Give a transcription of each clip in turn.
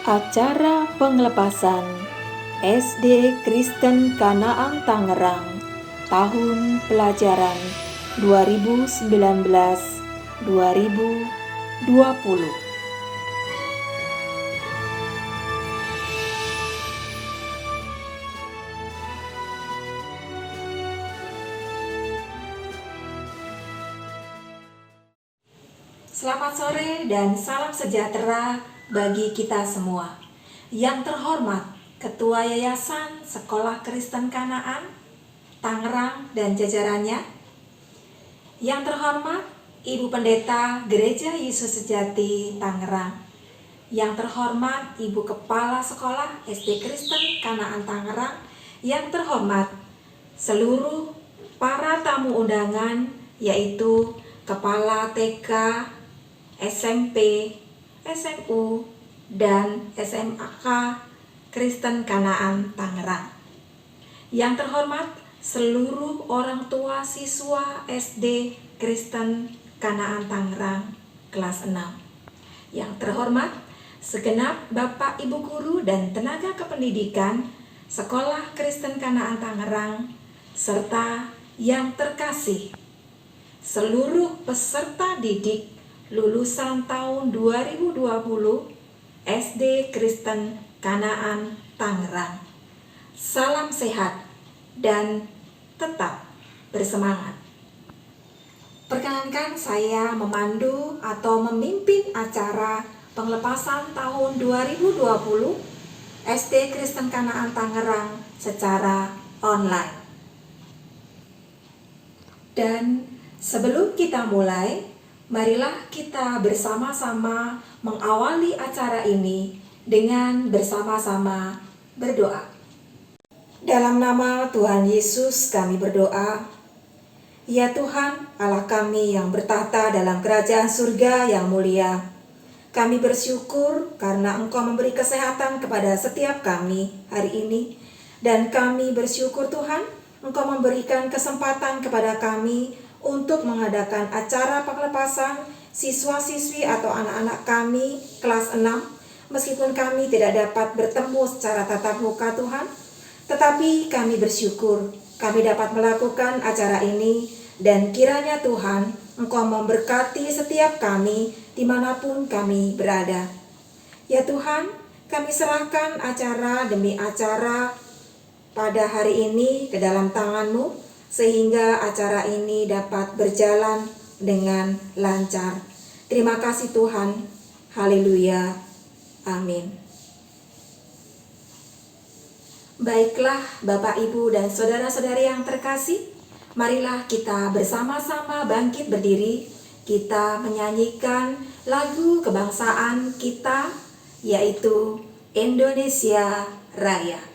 Acara pengelepasan SD Kristen Kanaan Tangerang tahun pelajaran 2019-2020. Selamat sore dan salam sejahtera bagi kita semua. Yang terhormat Ketua Yayasan Sekolah Kristen Kanaan Tangerang dan jajarannya. Yang terhormat Ibu Pendeta Gereja Yesus Sejati Tangerang. Yang terhormat Ibu Kepala Sekolah SD Kristen Kanaan Tangerang. Yang terhormat seluruh para tamu undangan, yaitu Kepala TK, SMP, SMU, dan SMAK Kristen Kanaan Tangerang. Yang terhormat seluruh orang tua siswa SD Kristen Kanaan Tangerang kelas 6. Yang terhormat segenap Bapak Ibu guru dan tenaga kependidikan Sekolah Kristen Kanaan Tangerang, serta yang terkasih seluruh peserta didik lulusan tahun 2020 SD Kristen Kanaan Tangerang. Salam sehat dan tetap bersemangat. Perkenankan saya memandu atau memimpin acara pengelepasan tahun 2020 SD Kristen Kanaan Tangerang secara online. Dan sebelum kita mulai, marilah kita bersama-sama mengawali acara ini dengan bersama-sama berdoa. Dalam nama Tuhan Yesus kami berdoa. Ya Tuhan, Allah kami yang bertahta dalam kerajaan surga yang mulia, kami bersyukur karena Engkau memberi kesehatan kepada setiap kami hari ini. Dan kami bersyukur Tuhan, Engkau memberikan kesempatan kepada kami untuk mengadakan acara pengelepasan siswa-siswi atau anak-anak kami kelas 6, meskipun kami tidak dapat bertemu secara tatap muka Tuhan, tetapi kami bersyukur kami dapat melakukan acara ini, dan kiranya Tuhan Engkau memberkati setiap kami dimanapun kami berada. Ya Tuhan, kami serahkan acara demi acara pada hari ini ke dalam tangan-Mu, sehingga acara ini dapat berjalan dengan lancar. Terima kasih Tuhan. Haleluya. Amin. Baiklah Bapak, Ibu, dan saudara-saudari yang terkasih, marilah kita bersama-sama bangkit berdiri. Kita menyanyikan lagu kebangsaan kita, yaitu Indonesia Raya.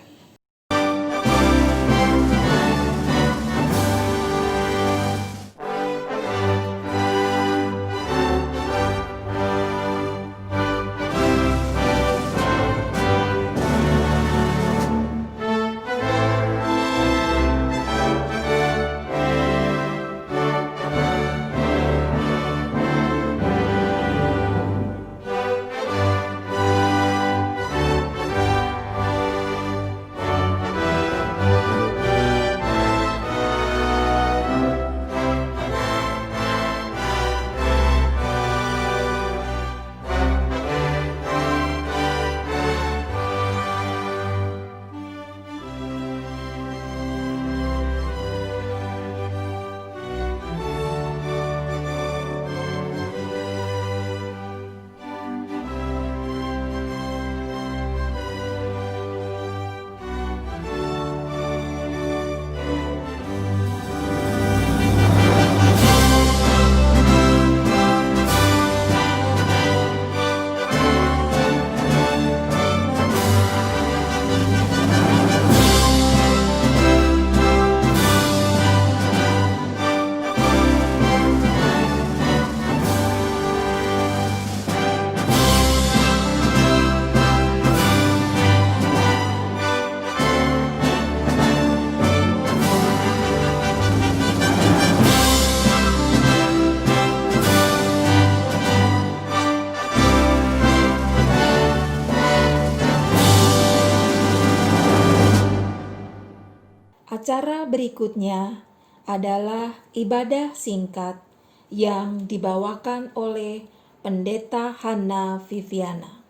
Acara berikutnya adalah ibadah singkat yang dibawakan oleh Pendeta Hana Viviana.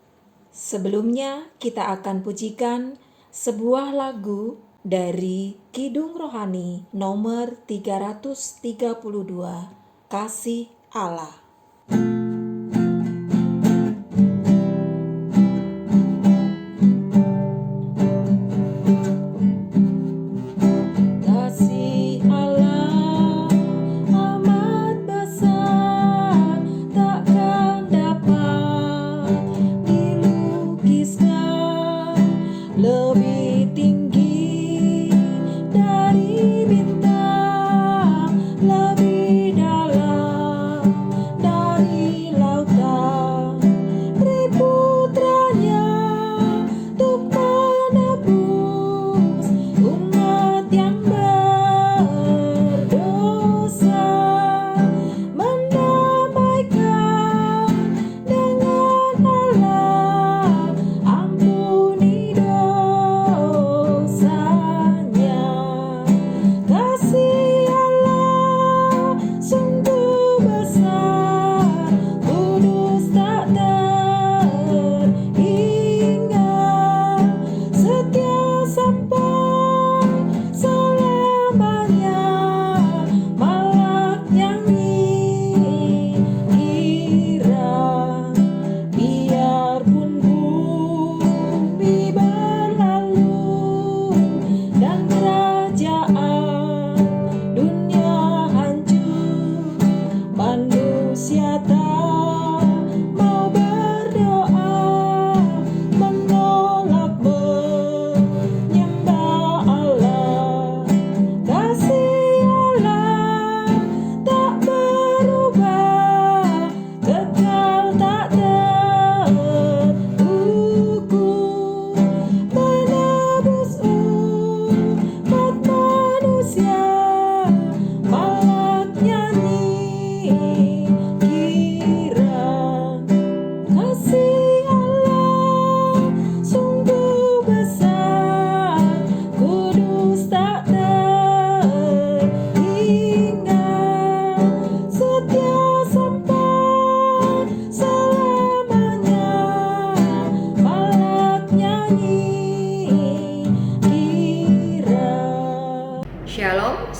Sebelumnya kita akan pujikan sebuah lagu dari Kidung Rohani nomor 332, Kasih Allah.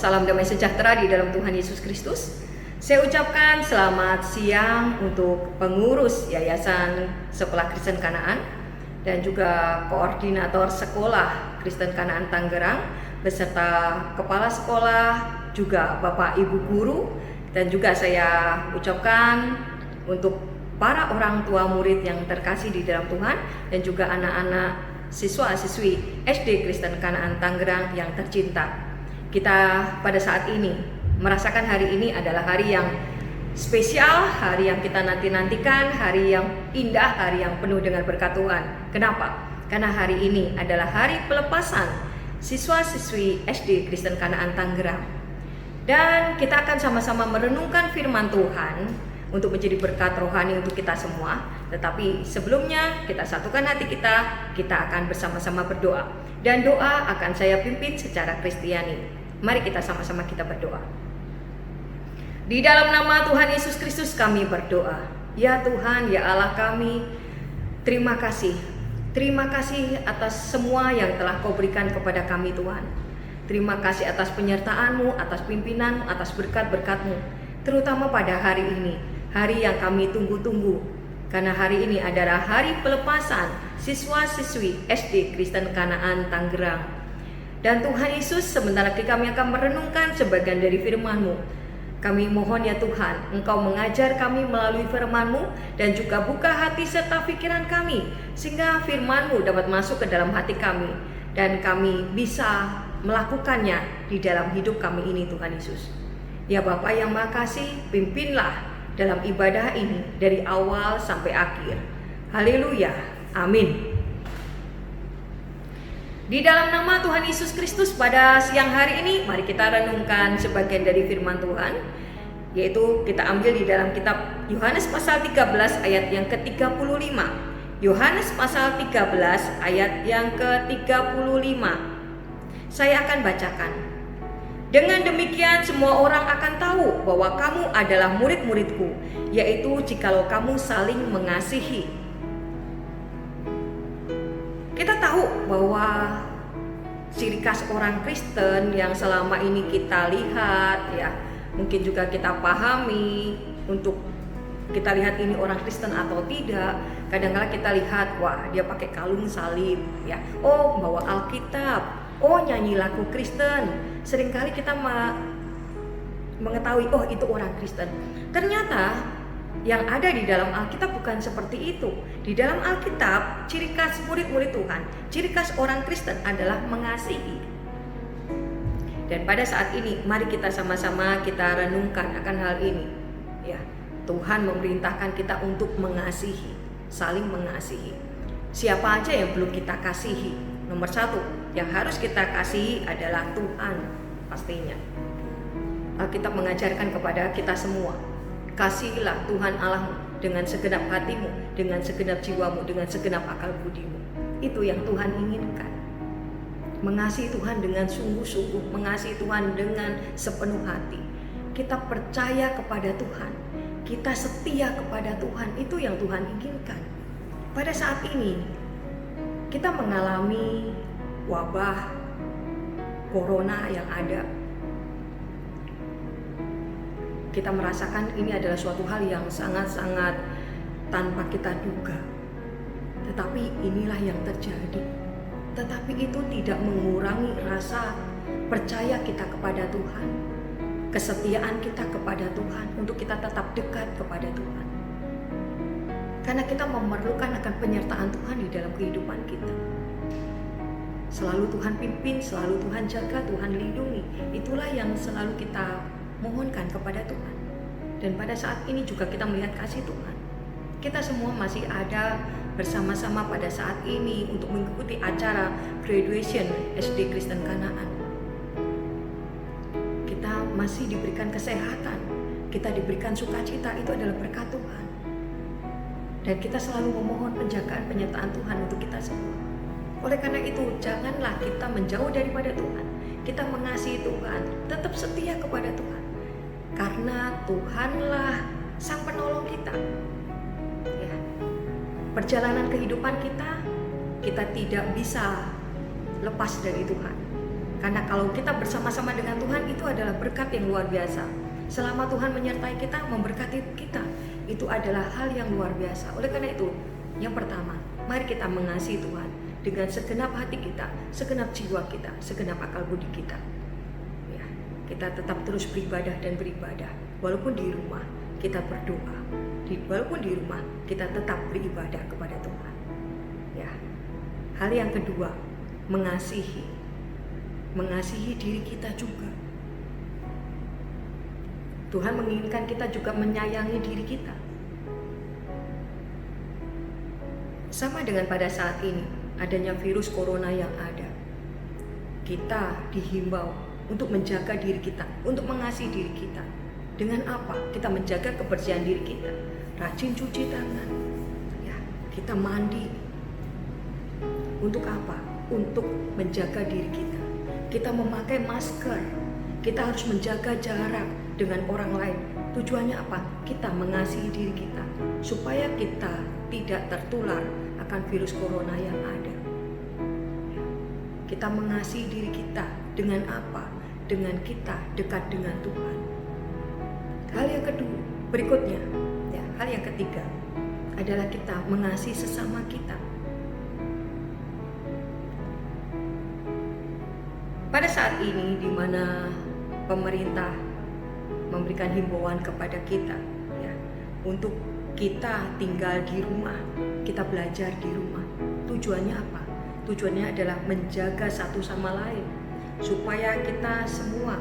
Salam damai sejahtera di dalam Tuhan Yesus Kristus. Saya ucapkan selamat siang untuk pengurus Yayasan Sekolah Kristen Kanaan dan juga koordinator Sekolah Kristen Kanaan Tangerang beserta kepala sekolah, juga Bapak Ibu guru, dan juga saya ucapkan untuk para orang tua murid yang terkasih di dalam Tuhan dan juga anak-anak siswa-siswi SD Kristen Kanaan Tangerang yang tercinta. Kita pada saat ini merasakan hari ini adalah hari yang spesial, hari yang kita nanti-nantikan, hari yang indah, hari yang penuh dengan berkat Tuhan. Kenapa? Karena hari ini adalah hari pelepasan siswa-siswi SD Kristen Kanaan Tangerang. Dan kita akan sama-sama merenungkan firman Tuhan untuk menjadi berkat rohani untuk kita semua. Tetapi sebelumnya kita satukan hati kita akan bersama-sama berdoa. Dan doa akan saya pimpin secara Kristiani. Mari kita sama-sama kita berdoa. Di dalam nama Tuhan Yesus Kristus kami berdoa. Ya Tuhan, ya Allah kami, terima kasih. Terima kasih atas semua yang telah Kau berikan kepada kami Tuhan. Terima kasih atas penyertaan-Mu, atas pimpinan-Mu, atas berkat-berkat-Mu. Terutama pada hari ini, hari yang kami tunggu-tunggu. Karena hari ini adalah hari pelepasan siswa-siswi SD Kristen Kanaan Tangerang. Dan Tuhan Yesus, sebentar lagi kami akan merenungkan sebagian dari firman-Mu. Kami mohon ya Tuhan, Engkau mengajar kami melalui firman-Mu dan juga buka hati serta pikiran kami, sehingga firman-Mu dapat masuk ke dalam hati kami dan kami bisa melakukannya di dalam hidup kami ini Tuhan Yesus. Ya Bapa yang Maha Kasih, pimpinlah dalam ibadah ini dari awal sampai akhir. Haleluya, amin. Di dalam nama Tuhan Yesus Kristus pada siang hari ini, mari kita renungkan sebagian dari firman Tuhan, yaitu kita ambil di dalam kitab Yohanes pasal 13 ayat yang ke-35. Yohanes pasal 13 ayat yang ke-35. Saya akan bacakan. Dengan demikian semua orang akan tahu bahwa kamu adalah murid-muridku, yaitu jikalau kamu saling mengasihi. Kita tahu bahwa ciri khas orang Kristen yang selama ini kita lihat, ya, mungkin juga kita pahami, untuk kita lihat ini orang Kristen atau tidak. Kadang-kadang kita lihat, wah, dia pakai kalung salib, ya. Oh, bawa Alkitab. Oh, nyanyi lagu Kristen. Seringkali kita mengetahui, oh, itu orang Kristen. Ternyata yang ada di dalam Alkitab bukan seperti itu. Di dalam Alkitab, ciri khas murid-murid Tuhan, ciri khas orang Kristen adalah mengasihi. Dan pada saat ini, mari kita sama-sama kita renungkan akan hal ini. Ya, Tuhan memerintahkan kita untuk mengasihi, saling mengasihi. Siapa aja yang belum kita kasihi? Nomor satu, yang harus kita kasihi adalah Tuhan, pastinya. Alkitab mengajarkan kepada kita semua, kasihilah Tuhan Allahmu dengan segenap hatimu, dengan segenap jiwamu, dengan segenap akal budimu. Itu yang Tuhan inginkan. Mengasihi Tuhan dengan sungguh-sungguh, mengasihi Tuhan dengan sepenuh hati. Kita percaya kepada Tuhan, kita setia kepada Tuhan, itu yang Tuhan inginkan. Pada saat ini, kita mengalami wabah corona yang ada. Kita merasakan ini adalah suatu hal yang sangat-sangat tanpa kita duga. Tetapi inilah yang terjadi. Tetapi itu tidak mengurangi rasa percaya kita kepada Tuhan, kesetiaan kita kepada Tuhan, untuk kita tetap dekat kepada Tuhan. Karena kita memerlukan akan penyertaan Tuhan di dalam kehidupan kita. Selalu Tuhan pimpin, selalu Tuhan jaga, Tuhan lindungi. Itulah yang selalu kita mohonkan kepada Tuhan. Dan pada saat ini juga kita melihat kasih Tuhan. Kita semua masih ada bersama-sama pada saat ini untuk mengikuti acara graduation SD Kristen Kanaan. Kita masih diberikan kesehatan, kita diberikan sukacita, itu adalah berkat Tuhan. Dan kita selalu memohon penjagaan penyertaan Tuhan untuk kita semua. Oleh karena itu, janganlah kita menjauh daripada Tuhan. Kita mengasihi Tuhan, tetap setia kepada Tuhan. Karena Tuhanlah Sang Penolong kita. Ya. Perjalanan kehidupan kita tidak bisa lepas dari Tuhan. Karena kalau kita bersama-sama dengan Tuhan, itu adalah berkat yang luar biasa. Selama Tuhan menyertai kita, memberkati kita, itu adalah hal yang luar biasa. Oleh karena itu, yang pertama, mari kita mengasihi Tuhan dengan segenap hati kita, segenap jiwa kita, segenap akal budi kita. Ya, kita tetap terus beribadah dan beribadah. Walaupun di rumah kita berdoa, walaupun di rumah kita tetap beribadah kepada Tuhan. Ya, hal yang kedua, mengasihi diri kita juga. Tuhan menginginkan kita juga menyayangi diri kita. Sama dengan pada saat ini, adanya virus corona yang ada. Kita dihimbau untuk menjaga diri kita, untuk mengasihi diri kita. Dengan apa? Kita menjaga kebersihan diri kita. Rajin cuci tangan. Ya, kita mandi. Untuk apa? Untuk menjaga diri kita. Kita memakai masker. Kita harus menjaga jarak dengan orang lain. Tujuannya apa? Kita mengasihi diri kita supaya kita tidak tertular akan virus corona yang ada. Kita mengasihi diri kita dengan apa? Dengan kita dekat dengan Tuhan. Hal yang kedua, berikutnya, ya, hal yang ketiga adalah kita mengasihi sesama kita. Pada saat ini di mana pemerintah memberikan himbauan kepada kita, ya, untuk kita tinggal di rumah, kita belajar di rumah. Tujuannya apa? Tujuannya adalah menjaga satu sama lain, supaya kita semua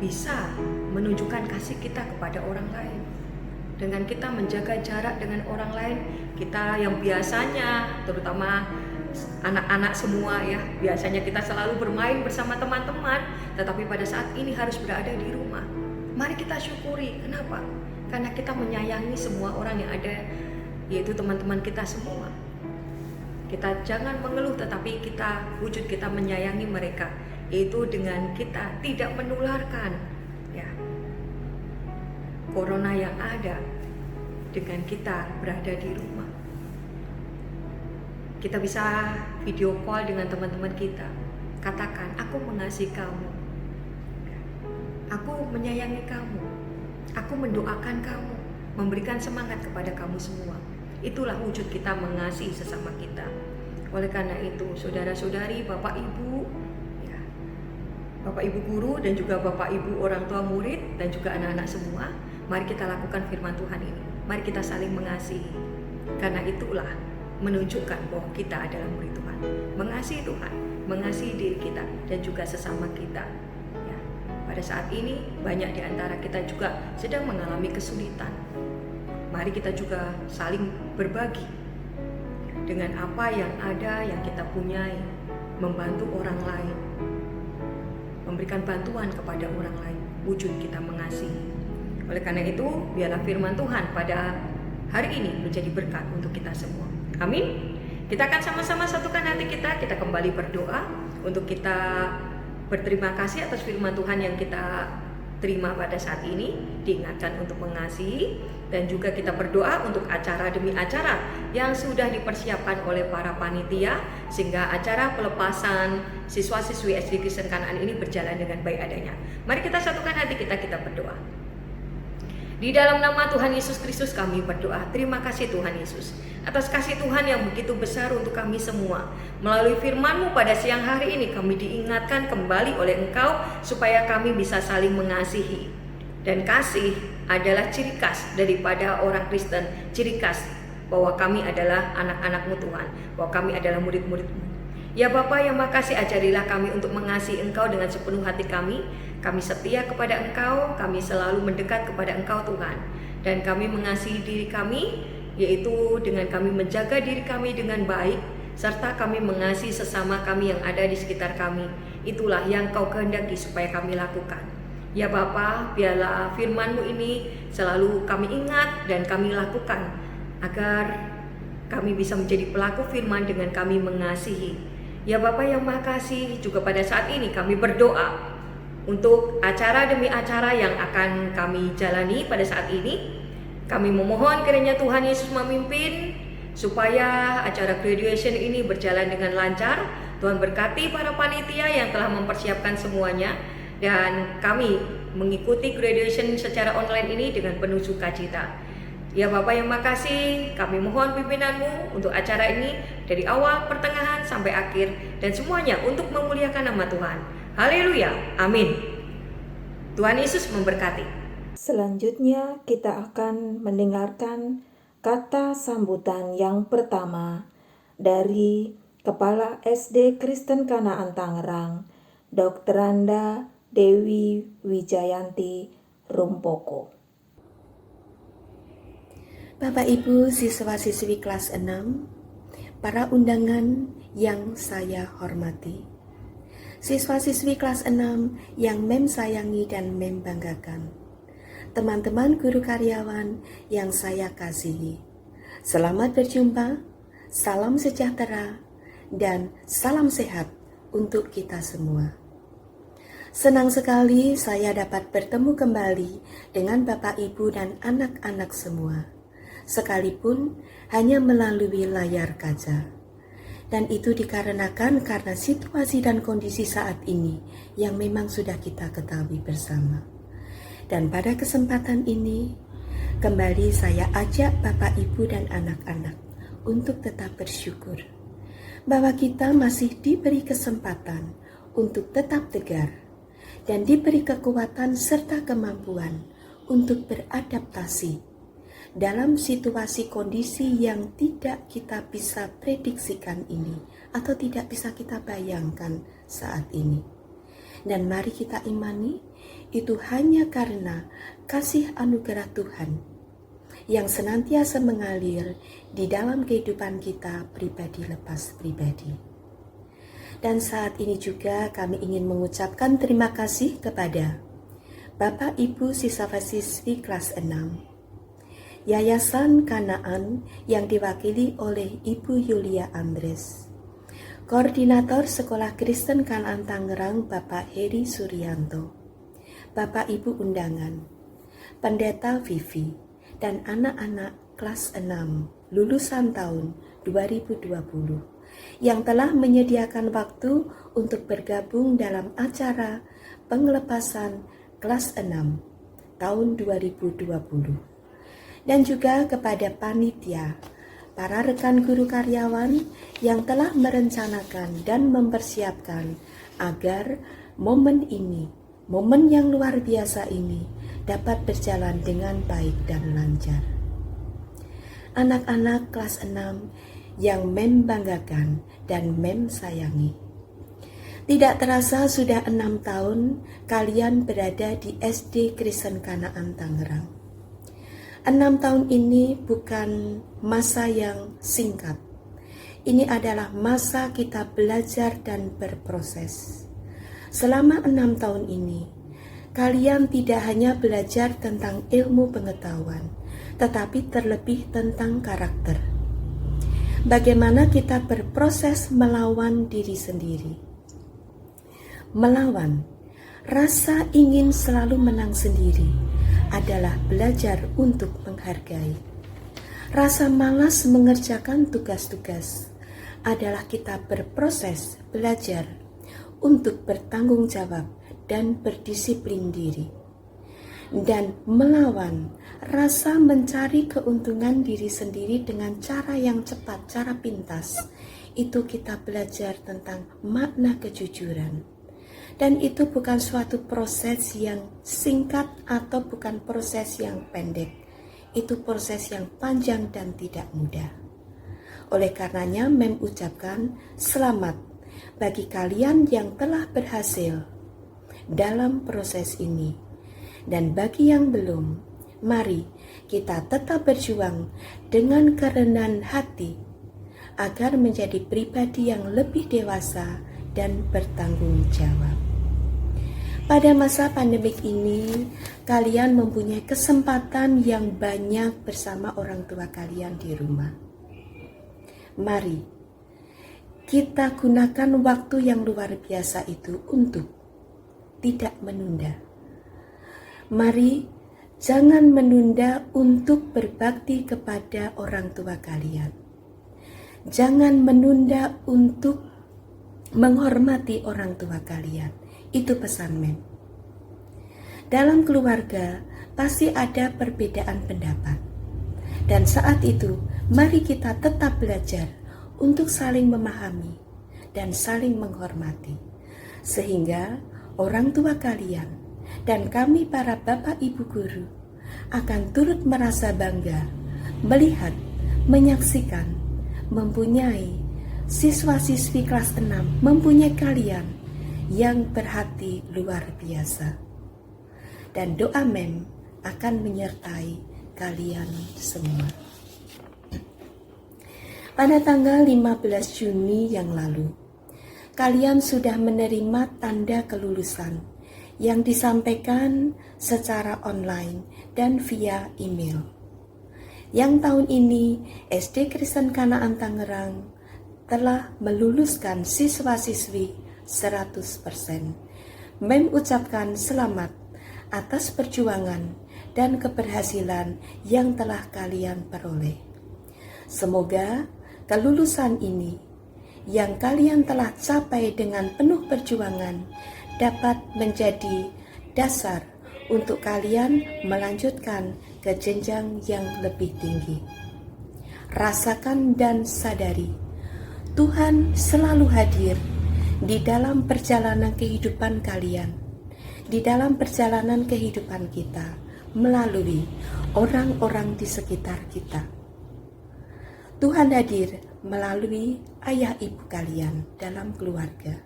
bisa menunjukkan kasih kita kepada orang lain. Dengan kita menjaga jarak dengan orang lain, kita yang biasanya, terutama anak-anak semua, ya, biasanya kita selalu bermain bersama teman-teman, tetapi pada saat ini harus berada di rumah. Mari kita syukuri. Kenapa? Karena kita menyayangi semua orang yang ada, yaitu teman-teman kita semua. Kita jangan mengeluh, tetapi wujud kita menyayangi mereka, yaitu dengan kita tidak menularkan ya corona yang ada dengan kita berada di rumah. Kita bisa video call dengan teman-teman kita, katakan, aku mengasihi kamu, aku menyayangi kamu, aku mendoakan kamu, memberikan semangat kepada kamu semua. Itulah wujud kita mengasihi sesama kita. Oleh karena itu, saudara-saudari, Bapak Ibu, ya, Bapak Ibu guru dan juga Bapak Ibu orang tua murid dan juga anak-anak semua, mari kita lakukan firman Tuhan ini. Mari kita saling mengasihi. Karena itulah menunjukkan bahwa kita adalah murid Tuhan. Mengasihi Tuhan, mengasihi diri kita dan juga sesama kita. Ya, pada saat ini banyak di antara kita juga sedang mengalami kesulitan. Mari kita juga saling berbagi dengan apa yang ada, yang kita punyai, membantu orang lain, memberikan bantuan kepada orang lain, wujud kita mengasihi. Oleh karena itu, biarlah firman Tuhan pada hari ini menjadi berkat untuk kita semua. Amin. Kita akan sama-sama satukan hati kita kembali berdoa untuk kita berterima kasih atas firman Tuhan yang kita terima pada saat ini, diingatkan untuk mengasihi, dan juga kita berdoa untuk acara demi acara yang sudah dipersiapkan oleh para panitia, sehingga acara pelepasan siswa-siswi SD Kristen Kanaan ini berjalan dengan baik adanya. Mari kita satukan hati kita berdoa. Di dalam nama Tuhan Yesus Kristus kami berdoa. Terima kasih Tuhan Yesus atas kasih Tuhan yang begitu besar untuk kami semua. Melalui firman-Mu pada siang hari ini kami diingatkan kembali oleh Engkau supaya kami bisa saling mengasihi. Dan kasih adalah ciri khas daripada orang Kristen, ciri khas bahwa kami adalah anak-anak-Mu Tuhan, bahwa kami adalah murid-murid-Mu. Ya Bapa yang makasih, ajarilah kami untuk mengasihi Engkau dengan sepenuh hati kami. Kami setia kepada Engkau, kami selalu mendekat kepada Engkau Tuhan. Dan kami mengasihi diri kami, yaitu dengan kami menjaga diri kami dengan baik, serta kami mengasihi sesama kami yang ada di sekitar kami. Itulah yang Kau kehendaki supaya kami lakukan. Ya Bapa, biarlah firman-Mu ini selalu kami ingat dan kami lakukan, agar kami bisa menjadi pelaku firman dengan kami mengasihi. Ya Bapa yang makasih, juga pada saat ini kami berdoa untuk acara demi acara yang akan kami jalani pada saat ini. Kami memohon kiranya Tuhan Yesus memimpin supaya acara graduation ini berjalan dengan lancar. Tuhan berkati para panitia yang telah mempersiapkan semuanya, dan kami mengikuti graduation secara online ini dengan penuh sukacita. Ya Bapak yang makasih, kami mohon pimpinan-Mu untuk acara ini dari awal, pertengahan, sampai akhir, dan semuanya untuk memuliakan nama Tuhan. Haleluya, amin. Tuhan Yesus memberkati. Selanjutnya kita akan mendengarkan kata sambutan yang pertama dari Kepala SD Kristen Kanaan Tangerang, Dr. Randa Dewi Wijayanti Rumpoko. Bapak Ibu siswa-siswi kelas 6, para undangan yang saya hormati, siswa-siswi kelas 6 yang Mem sayangi dan Mem banggakan, teman-teman guru karyawan yang saya kasihi, selamat berjumpa, salam sejahtera, dan salam sehat untuk kita semua. Senang sekali saya dapat bertemu kembali dengan Bapak Ibu dan anak-anak semua, sekalipun hanya melalui layar kaca. Dan itu dikarenakan karena situasi dan kondisi saat ini yang memang sudah kita ketahui bersama. Dan pada kesempatan ini, kembali saya ajak Bapak Ibu dan anak-anak untuk tetap bersyukur bahwa kita masih diberi kesempatan untuk tetap tegar dan diberi kekuatan serta kemampuan untuk beradaptasi dalam situasi kondisi yang tidak kita bisa prediksikan ini atau tidak bisa kita bayangkan saat ini. Dan mari kita imani itu hanya karena kasih anugerah Tuhan yang senantiasa mengalir di dalam kehidupan kita pribadi lepas pribadi. Dan saat ini juga kami ingin mengucapkan terima kasih kepada Bapak Ibu siswa-siswi kelas 6 Yayasan Kanaan yang diwakili oleh Ibu Yulia Andres. Koordinator Sekolah Kristen Kanaan Tangerang Bapak Heri Suryanto. Bapak Ibu undangan, Pendeta Vivi, dan anak-anak kelas 6 lulusan tahun 2020 yang telah menyediakan waktu untuk bergabung dalam acara pengelepasan kelas 6 tahun 2020. Dan juga kepada panitia, para rekan guru karyawan yang telah merencanakan dan mempersiapkan agar momen ini, momen yang luar biasa ini dapat berjalan dengan baik dan lancar. Anak-anak kelas 6 yang Mem banggakan dan Mem sayangi. Tidak terasa sudah 6 tahun kalian berada di SD Kristen Kanaan Tangerang. 6 tahun ini bukan masa yang singkat. Ini adalah masa kita belajar dan berproses. Selama 6 tahun ini, kalian tidak hanya belajar tentang ilmu pengetahuan, tetapi terlebih tentang karakter. Bagaimana kita berproses melawan diri sendiri. Melawan rasa ingin selalu menang sendiri adalah belajar untuk menghargai. Rasa malas mengerjakan tugas-tugas adalah kita berproses belajar untuk bertanggung jawab dan berdisiplin diri. Dan melawan rasa mencari keuntungan diri sendiri dengan cara yang cepat, cara pintas. Itu kita belajar tentang makna kejujuran. Dan itu bukan suatu proses yang singkat atau bukan proses yang pendek. Itu proses yang panjang dan tidak mudah. Oleh karenanya Mem ucapkan selamat bagi kalian yang telah berhasil dalam proses ini. Dan bagi yang belum, mari kita tetap berjuang dengan kerendahan hati agar menjadi pribadi yang lebih dewasa dan bertanggung jawab. Pada masa pandemik ini, kalian mempunyai kesempatan yang banyak bersama orang tua kalian di rumah. Mari kita gunakan waktu yang luar biasa itu untuk tidak menunda. Mari jangan menunda untuk berbakti kepada orang tua kalian. Jangan menunda untuk menghormati orang tua kalian. Itu pesan Mem. Dalam keluarga pasti ada perbedaan pendapat. Dan saat itu mari kita tetap belajar untuk saling memahami dan saling menghormati. Sehingga orang tua kalian dan kami para bapak ibu guru akan turut merasa bangga melihat, menyaksikan, mempunyai siswa-siswi kelas 6, mempunyai kalian yang berhati luar biasa. Dan doa Mem akan menyertai kalian semua. Pada tanggal 15 Juni yang lalu, kalian sudah menerima tanda kelulusan yang disampaikan secara online dan via email. Yang tahun ini SD Kristen Kanaan Tangerang telah meluluskan siswa-siswi 100%. Mem ucapkan selamat atas perjuangan dan keberhasilan yang telah kalian peroleh. Semoga kelulusan ini yang kalian telah capai dengan penuh perjuangan dapat menjadi dasar untuk kalian melanjutkan ke jenjang yang lebih tinggi. Rasakan dan sadari, Tuhan selalu hadir di dalam perjalanan kehidupan kalian, di dalam perjalanan kehidupan kita, melalui orang-orang di sekitar kita. Tuhan hadir melalui ayah ibu kalian dalam keluarga,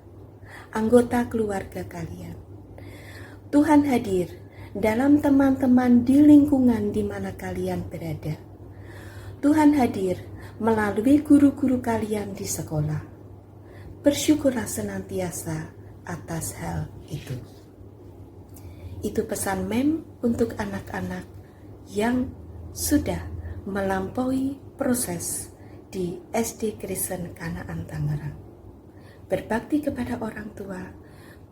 anggota keluarga kalian. Tuhan hadir dalam teman-teman di lingkungan di mana kalian berada. Tuhan hadir melalui guru-guru kalian di sekolah. Bersyukurlah senantiasa atas hal itu. Itu pesan Mem untuk anak-anak yang sudah melampaui proses di SD Kristen Kanaan Tangerang. Berbakti kepada orang tua,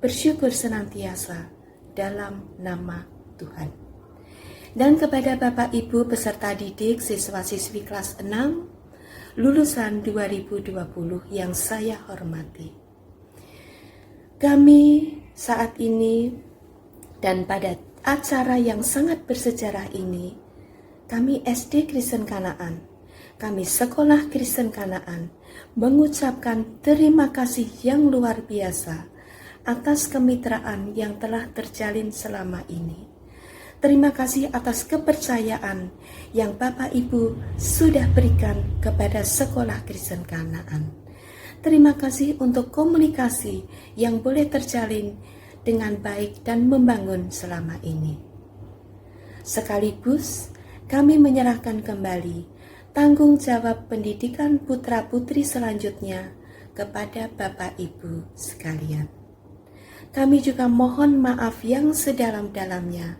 bersyukur senantiasa dalam nama Tuhan. Dan kepada Bapak Ibu peserta didik siswa-siswi kelas 6 lulusan 2020 yang saya hormati. Kami saat ini dan pada acara yang sangat bersejarah ini, kami SD Kristen Kanaan, kami Sekolah Kristen Kanaan mengucapkan terima kasih yang luar biasa atas kemitraan yang telah terjalin selama ini. Terima kasih atas kepercayaan yang Bapak Ibu sudah berikan kepada Sekolah Kristen Kanaan. Terima kasih untuk komunikasi yang boleh terjalin dengan baik dan membangun selama ini. Sekaligus kami menyerahkan kembali tanggung jawab pendidikan putra-putri selanjutnya kepada Bapak Ibu sekalian. Kami juga mohon maaf yang sedalam-dalamnya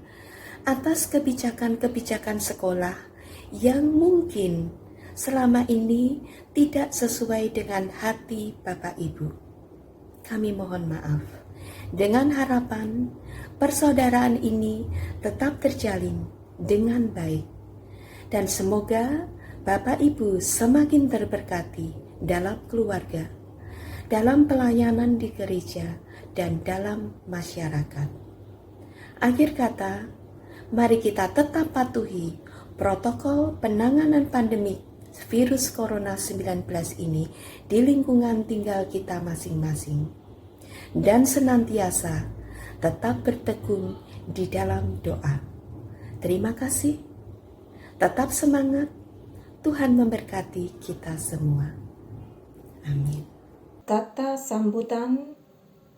atas kebijakan-kebijakan sekolah yang mungkin selama ini tidak sesuai dengan hati Bapak Ibu. Kami mohon maaf. Dengan harapan persaudaraan ini tetap terjalin dengan baik. Dan semoga Bapak Ibu semakin terberkati dalam keluarga, dalam pelayanan di gereja, dan dalam masyarakat. Akhir kata, mari kita tetap patuhi protokol penanganan pandemi virus Corona 19 ini di lingkungan tinggal kita masing-masing. Dan senantiasa tetap bertekun di dalam doa. Terima kasih. Tetap semangat. Tuhan memberkati kita semua. Amin. Kata sambutan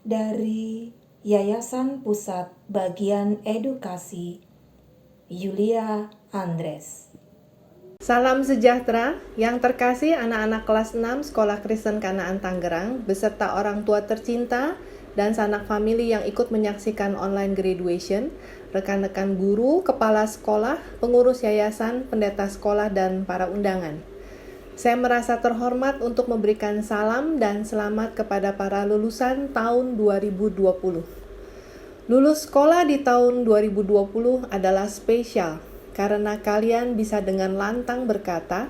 dari Yayasan Pusat Bagian Edukasi Yulia Andres. Salam sejahtera yang terkasih anak-anak kelas 6 Sekolah Kristen Kanaan Tangerang beserta orang tua tercinta dan sanak famili yang ikut menyaksikan online graduation, rekan-rekan guru, kepala sekolah, pengurus yayasan, pendeta sekolah, dan para undangan. Saya merasa terhormat untuk memberikan salam dan selamat kepada para lulusan tahun 2020. Lulus sekolah di tahun 2020 adalah spesial karena kalian bisa dengan lantang berkata,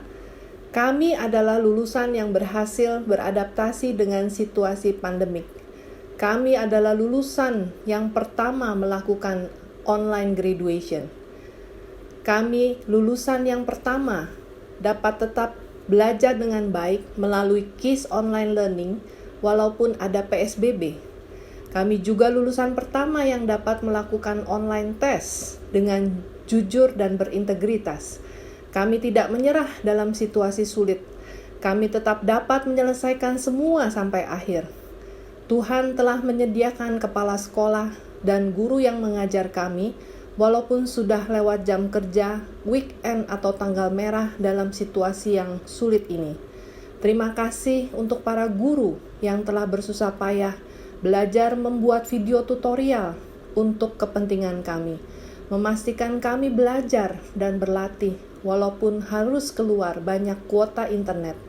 kami adalah lulusan yang berhasil beradaptasi dengan situasi pandemik. Kami adalah lulusan yang pertama melakukan online graduation. Kami lulusan yang pertama dapat tetap belajar dengan baik melalui KIS online learning walaupun ada PSBB. Kami juga lulusan pertama yang dapat melakukan online test dengan jujur dan berintegritas. Kami tidak menyerah dalam situasi sulit. Kami tetap dapat menyelesaikan semua sampai akhir. Tuhan telah menyediakan kepala sekolah dan guru yang mengajar kami, walaupun sudah lewat jam kerja, weekend atau tanggal merah dalam situasi yang sulit ini. Terima kasih untuk para guru yang telah bersusah payah belajar membuat video tutorial untuk kepentingan kami. Memastikan kami belajar dan berlatih walaupun harus keluar banyak kuota internet.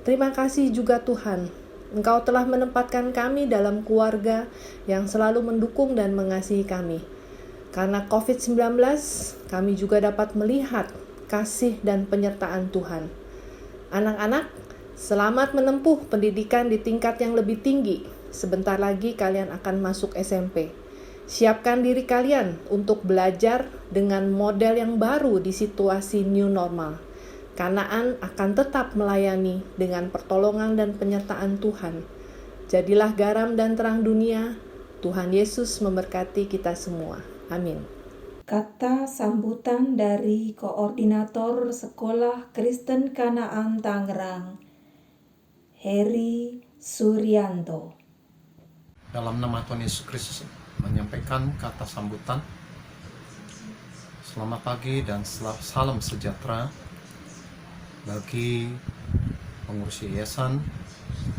Terima kasih juga Tuhan, Engkau telah menempatkan kami dalam keluarga yang selalu mendukung dan mengasihi kami. Karena COVID-19, kami juga dapat melihat kasih dan penyertaan Tuhan. Anak-anak, selamat menempuh pendidikan di tingkat yang lebih tinggi. Sebentar lagi kalian akan masuk SMP. Siapkan diri kalian untuk belajar dengan model yang baru di situasi new normal. Kanaan akan tetap melayani dengan pertolongan dan penyertaan Tuhan. Jadilah garam dan terang dunia. Tuhan Yesus memberkati kita semua. Amin. Kata sambutan dari Koordinator Sekolah Kristen Kanaan Tangerang, Heri Suryanto. Dalam nama Tuhan Yesus Kristus menyampaikan kata sambutan. Selamat pagi dan salam sejahtera bagi pengurus yayasan,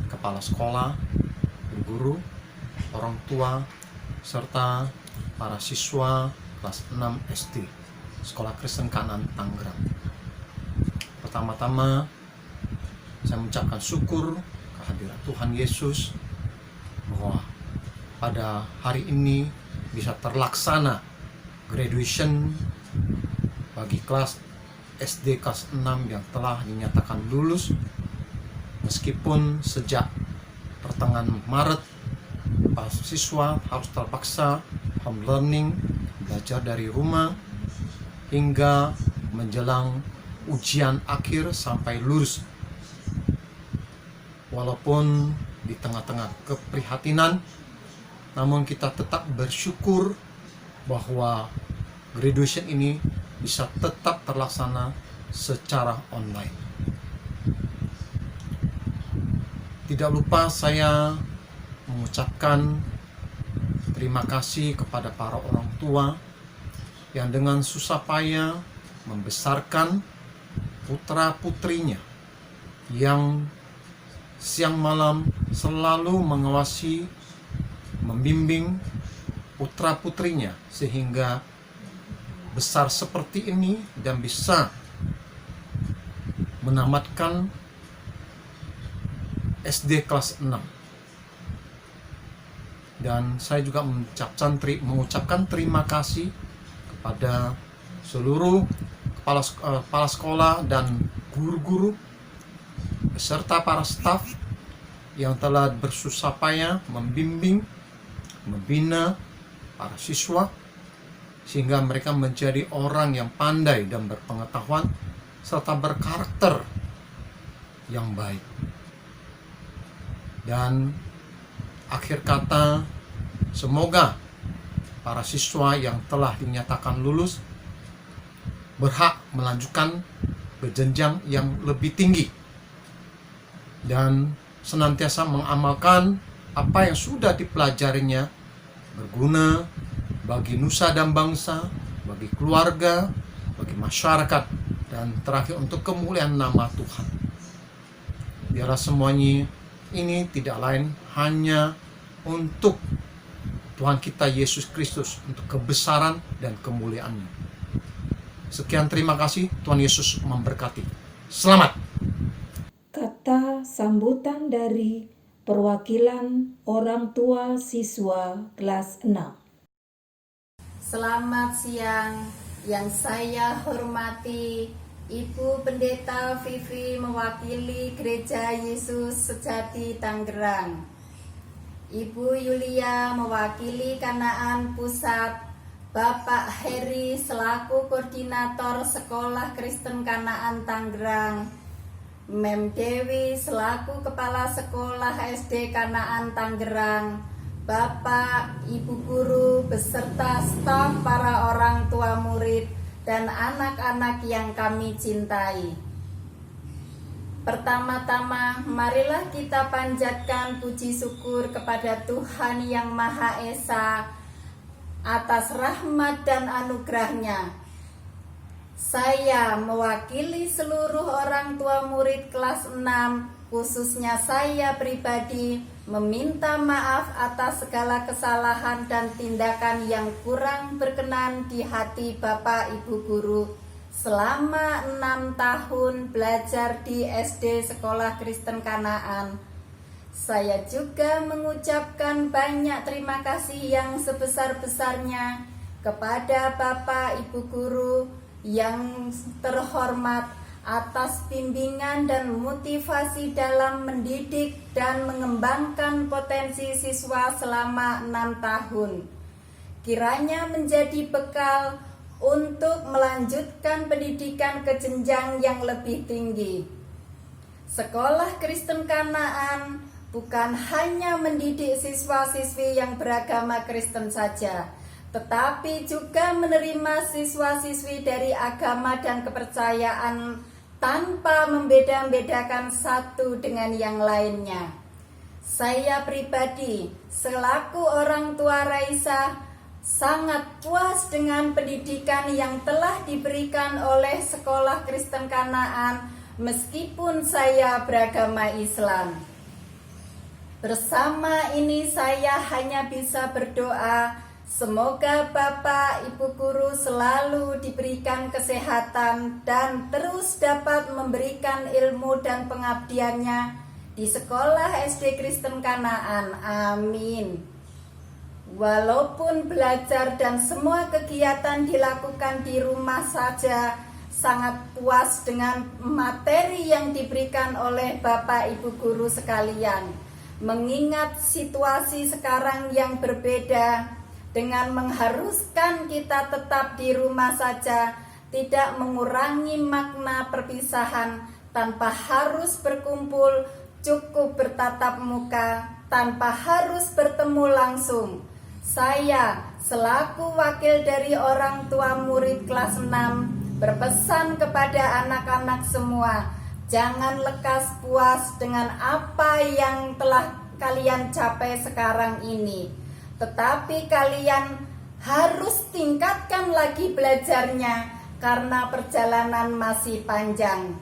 kepala sekolah, guru, orang tua, serta para siswa kelas 6 SD. Sekolah Kristen Kanaan Tangerang. Pertama-tama saya mengucapkan syukur kehadiran Tuhan Yesus bahwa pada hari ini bisa terlaksana graduation bagi kelas SD kelas 6 yang telah dinyatakan lulus, meskipun sejak pertengahan Maret para siswa harus terpaksa home learning, belajar dari rumah hingga menjelang ujian akhir sampai lulus. Walaupun di tengah-tengah keprihatinan, namun kita tetap bersyukur bahwa graduation ini bisa tetap terlaksana secara online. Tidak lupa saya mengucapkan terima kasih kepada para orang tua yang dengan susah payah membesarkan putra-putrinya yang siang malam selalu mengawasi, membimbing putra-putrinya sehingga besar seperti ini dan bisa menamatkan SD kelas 6. Dan saya juga mengucapkan terima kasih kepada seluruh kepala sekolah dan guru-guru beserta para staf yang telah bersusah payah membimbing, membina para siswa sehingga mereka menjadi orang yang pandai dan berpengetahuan serta berkarakter yang baik. Dan akhir kata, semoga para siswa yang telah dinyatakan lulus berhak melanjutkan ke jenjang yang lebih tinggi dan senantiasa mengamalkan apa yang sudah dipelajarinya berguna bagi nusa dan bangsa, bagi keluarga, bagi masyarakat, dan terakhir untuk kemuliaan nama Tuhan. Biarlah semuanya ini tidak lain hanya untuk Tuhan kita Yesus Kristus, untuk kebesaran dan kemuliaan-Nya. Sekian, terima kasih. Tuhan Yesus memberkati. Selamat. Kata sambutan dari perwakilan orang tua siswa kelas 6. Selamat siang, yang saya hormati Ibu Pendeta Vivi mewakili Gereja Yesus Sejati Tangerang, Ibu Yulia mewakili Kanaan Pusat, Bapak Heri selaku Koordinator Sekolah Kristen Kanaan Tangerang, Mem Dewi selaku Kepala Sekolah SD Kanaan Tangerang, Bapak, Ibu Guru, beserta staf para orang tua murid dan anak-anak yang kami cintai. Pertama-tama, marilah kita panjatkan puji syukur kepada Tuhan Yang Maha Esa atas rahmat dan anugerah-Nya. Saya mewakili seluruh orang tua murid kelas 6, khususnya saya pribadi, meminta maaf atas segala kesalahan dan tindakan yang kurang berkenan di hati Bapak Ibu Guru selama 6 tahun belajar di SD Sekolah Kristen Kanaan. Saya juga mengucapkan banyak terima kasih yang sebesar-besarnya kepada Bapak Ibu Guru yang terhormat atas bimbingan dan motivasi dalam mendidik dan mengembangkan potensi siswa selama 6 tahun. Kiranya menjadi bekal untuk melanjutkan pendidikan ke jenjang yang lebih tinggi. Sekolah Kristen Kanaan bukan hanya mendidik siswa-siswi yang beragama Kristen saja, tetapi juga menerima siswa-siswi dari agama dan kepercayaan tanpa membeda-bedakan satu dengan yang lainnya. Saya pribadi, selaku orang tua Raisa, sangat puas dengan pendidikan yang telah diberikan oleh Sekolah Kristen Kanaan meskipun saya beragama Islam. Bersama ini saya hanya bisa berdoa Semoga Bapak Ibu Guru selalu diberikan kesehatan dan terus dapat memberikan ilmu dan pengabdiannya di Sekolah SD Kristen Kanaan. Amin. Walaupun belajar dan semua kegiatan dilakukan di rumah saja, sangat puas dengan materi yang diberikan oleh Bapak Ibu Guru sekalian. Mengingat situasi sekarang yang berbeda, dengan mengharuskan kita tetap di rumah saja, tidak mengurangi makna perpisahan. Tanpa harus berkumpul, cukup bertatap muka, tanpa harus bertemu langsung. Saya selaku wakil dari orang tua murid kelas 6 berpesan kepada anak-anak semua, jangan lekas puas dengan apa yang telah kalian capai sekarang ini. Tetapi kalian harus tingkatkan lagi belajarnya karena perjalanan masih panjang.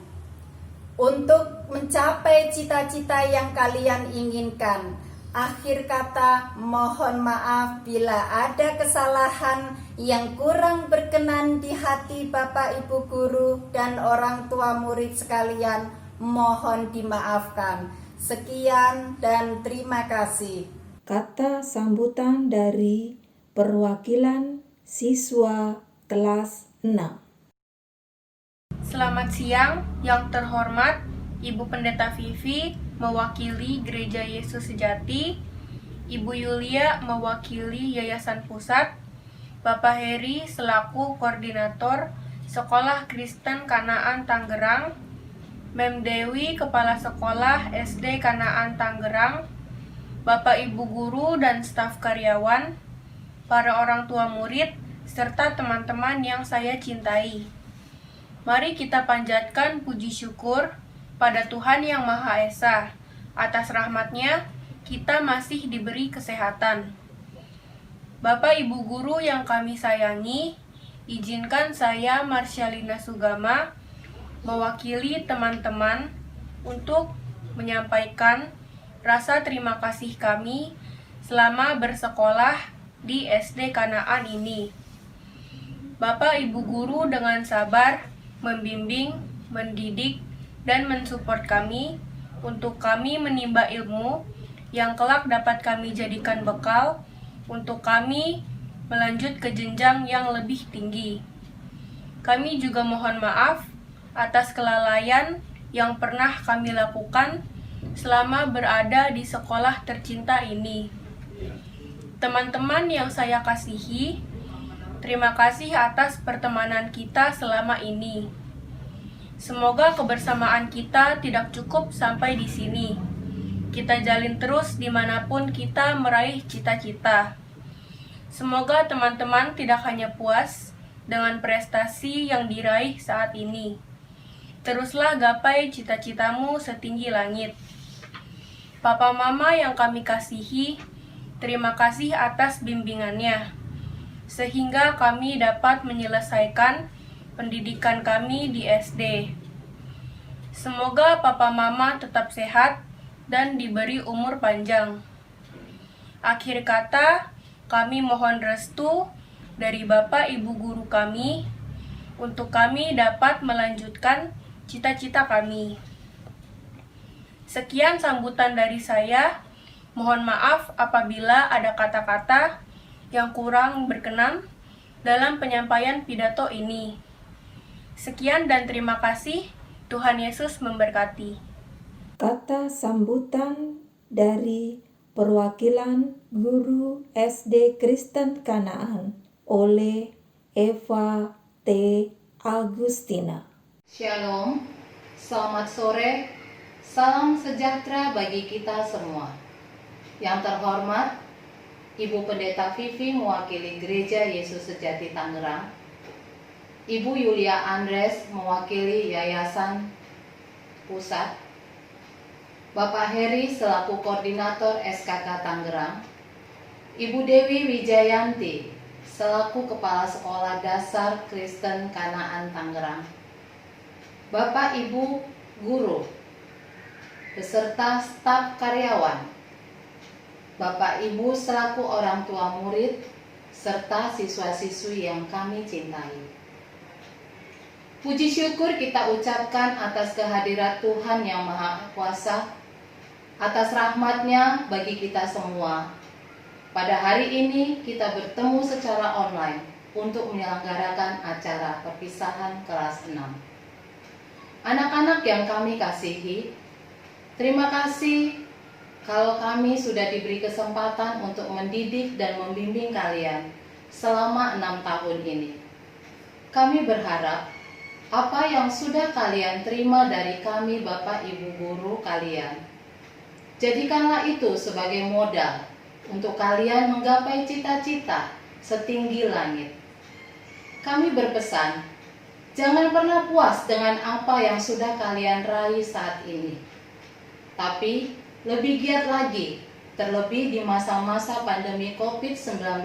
Untuk mencapai cita-cita yang kalian inginkan. Akhir kata, mohon maaf bila ada kesalahan yang kurang berkenan di hati Bapak Ibu Guru dan orang tua murid sekalian. Mohon dimaafkan. Sekian dan terima kasih. Kata sambutan dari perwakilan siswa kelas 6. Selamat siang, yang terhormat Ibu Pendeta Vivi mewakili Gereja Yesus Sejati, Ibu Yulia mewakili Yayasan Pusat, Bapak Heri selaku Koordinator Sekolah Kristen Kanaan Tangerang, Mem Dewi Kepala Sekolah SD Kanaan Tangerang, Bapak Ibu Guru dan staf karyawan, para orang tua murid, serta teman-teman yang saya cintai. Mari kita panjatkan puji syukur pada Tuhan Yang Maha Esa. Atas rahmat-Nya, kita masih diberi kesehatan. Bapak Ibu Guru yang kami sayangi, izinkan saya Marsyalina Sugama mewakili teman-teman untuk menyampaikan rasa terima kasih kami selama bersekolah di SD Kanaan ini. Bapak Ibu Guru dengan sabar membimbing, mendidik, dan mensupport kami untuk kami menimba ilmu yang kelak dapat kami jadikan bekal untuk kami melanjut ke jenjang yang lebih tinggi. Kami juga mohon maaf atas kelalaian yang pernah kami lakukan selama berada di sekolah tercinta ini. Teman-teman yang saya kasihi, terima kasih atas pertemanan kita selama ini. Semoga kebersamaan kita tidak cukup sampai di sini. Kita jalin terus dimanapun kita meraih cita-cita. Semoga teman-teman tidak hanya puas dengan prestasi yang diraih saat ini. Teruslah gapai cita-citamu setinggi langit. Papa Mama yang kami kasihi, terima kasih atas bimbingannya, sehingga kami dapat menyelesaikan pendidikan kami di SD. Semoga Papa Mama tetap sehat dan diberi umur panjang. Akhir kata, kami mohon restu dari Bapak Ibu Guru kami untuk kami dapat melanjutkan cita-cita kami. Sekian sambutan dari saya. Mohon maaf apabila ada kata-kata yang kurang berkenan dalam penyampaian pidato ini. Sekian dan terima kasih. Tuhan Yesus memberkati. Kata sambutan dari perwakilan guru SD Kristen Kanaan oleh Eva T. Agustina. Shalom, selamat sore, salam sejahtera bagi kita semua. Yang terhormat, Ibu Pendeta Vivi mewakili Gereja Yesus Sejati Tangerang, Ibu Yulia Andres mewakili Yayasan Pusat, Bapak Heri selaku Koordinator SKK Tangerang, Ibu Dewi Wijayanti selaku Kepala Sekolah Dasar Kristen Kanaan Tangerang, Bapak Ibu Guru beserta staf karyawan, Bapak Ibu selaku orang tua murid, serta siswa-siswi yang kami cintai. Puji syukur kita ucapkan atas kehadirat Tuhan yang Maha Kuasa, atas rahmat-Nya bagi kita semua. Pada hari ini kita bertemu secara online untuk menyelenggarakan acara perpisahan kelas 6. Anak-anak yang kami kasihi, terima kasih kalau kami sudah diberi kesempatan untuk mendidik dan membimbing kalian selama 6 tahun ini. Kami berharap apa yang sudah kalian terima dari kami Bapak Ibu Guru kalian, jadikanlah itu sebagai modal untuk kalian menggapai cita-cita setinggi langit. Kami berpesan, jangan pernah puas dengan apa yang sudah kalian raih saat ini. Tapi lebih giat lagi, terlebih di masa-masa pandemi COVID-19,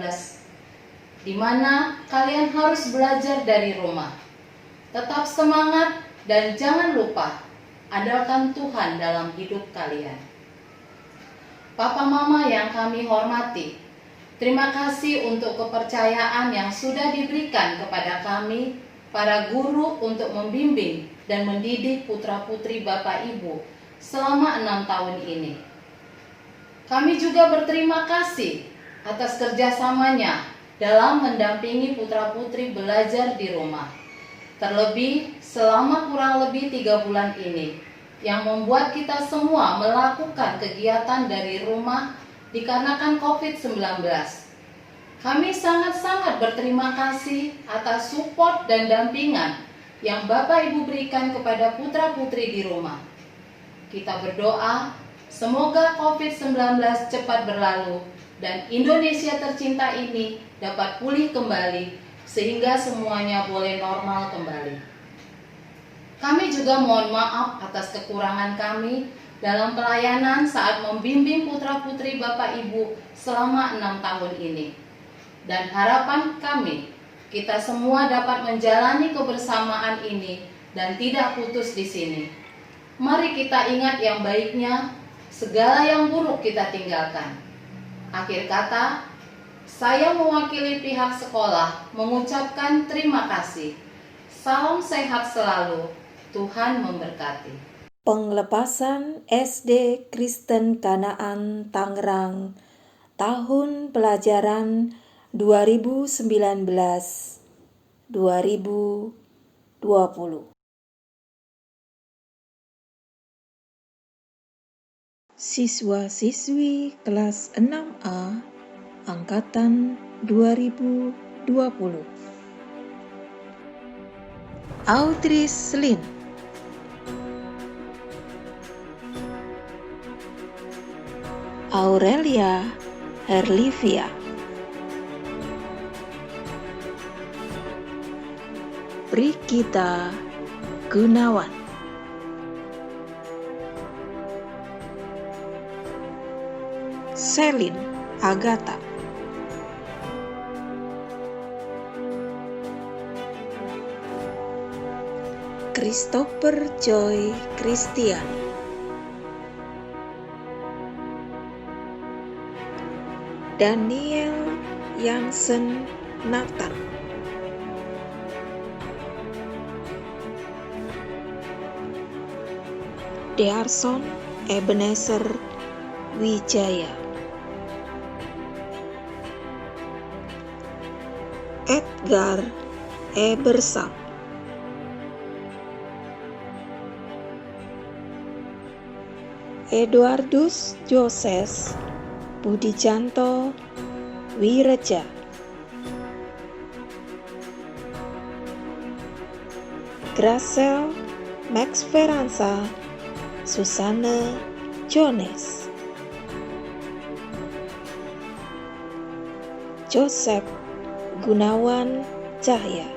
di mana kalian harus belajar dari rumah. Tetap semangat dan jangan lupa, andalkan Tuhan dalam hidup kalian. Papa Mama yang kami hormati, terima kasih untuk kepercayaan yang sudah diberikan kepada kami, para guru, untuk membimbing dan mendidik putra-putri Bapak Ibu selama 6 tahun ini. Kami juga berterima kasih atas kerjasamanya dalam mendampingi putra-putri belajar di rumah. Terlebih selama kurang lebih 3 bulan ini, yang membuat kita semua melakukan kegiatan dari rumah dikarenakan COVID-19. Kami sangat-sangat berterima kasih atas support dan dampingan yang Bapak Ibu berikan kepada putra-putri di rumah. Kita berdoa, semoga COVID-19 cepat berlalu dan Indonesia tercinta ini dapat pulih kembali sehingga semuanya boleh normal kembali. Kami juga mohon maaf atas kekurangan kami dalam pelayanan saat membimbing putra-putri Bapak Ibu selama 6 tahun ini. Dan harapan kami, kita semua dapat menjalani kebersamaan ini dan tidak putus di sini. Mari kita ingat yang baiknya, segala yang buruk kita tinggalkan. Akhir kata, saya mewakili pihak sekolah mengucapkan terima kasih. Salam sehat selalu. Tuhan memberkati. Penglepasan SD Kristen Kanaan Tangerang tahun pelajaran 2019-2020. Siswa-siswi kelas 6A angkatan 2020. Audrey Selin, Aurelia Herlivia, Brigita Gunawan, Selin Agatha, Christopher Joy Christian, Daniel Yansen Nathan, Dearson Ebenezer Wijaya, Edgar Ebersang, Eduardus Joses Budijanto Wireja, Gracel Max Feransa Susana Jones, Joseph Gunawan Cahya,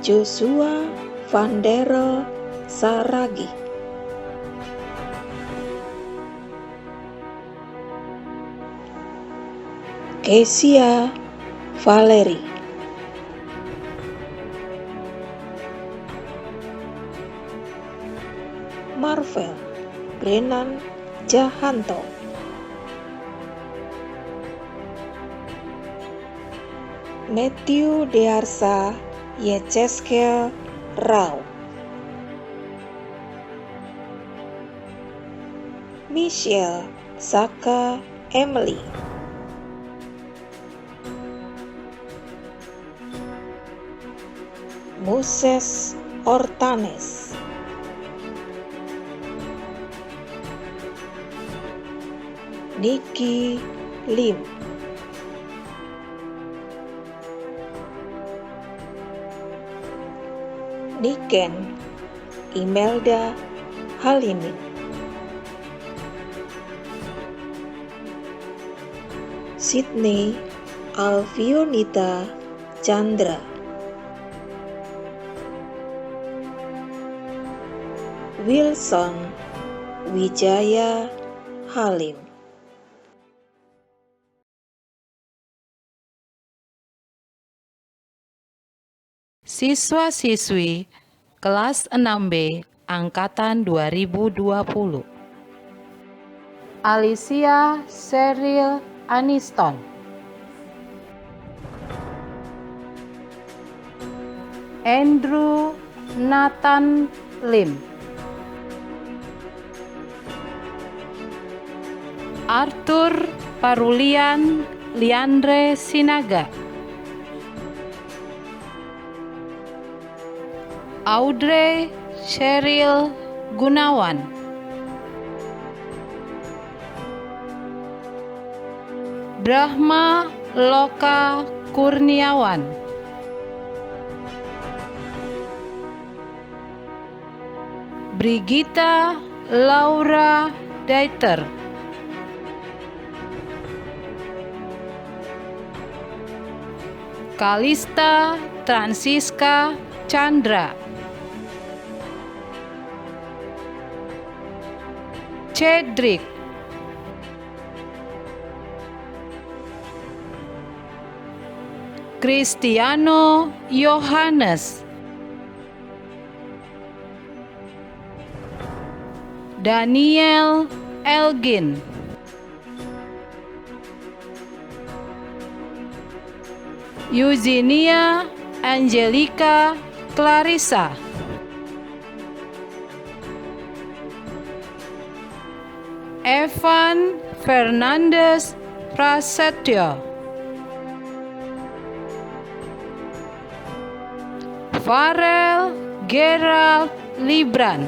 Joshua Vandero Saragi, Kesia Valeri, Marvel Brennan Jahanto. Matthew Dearsa Yecheskel Rau. Michelle Saka Emily. Moses Ortanes. Niki Lim. Niken Imelda Halimin. Sydney Alfionita Chandra. Wilson Wijaya Halim. Siswa-siswi kelas 6B angkatan 2020. Alicia Cheryl Aniston. Andrew Nathan Lim. Arthur Parulian Liandre Sinaga. Audrey Cheryl Gunawan. Brahma Loka Kurniawan. Brigita Laura Daiter. Kalista Transiska Chandra. Cedric. Cristiano Yohanes. Daniel Elgin. Eugenia Angelica Clarissa. Evan Fernandes Prasetyo. Farel Gerald Libran.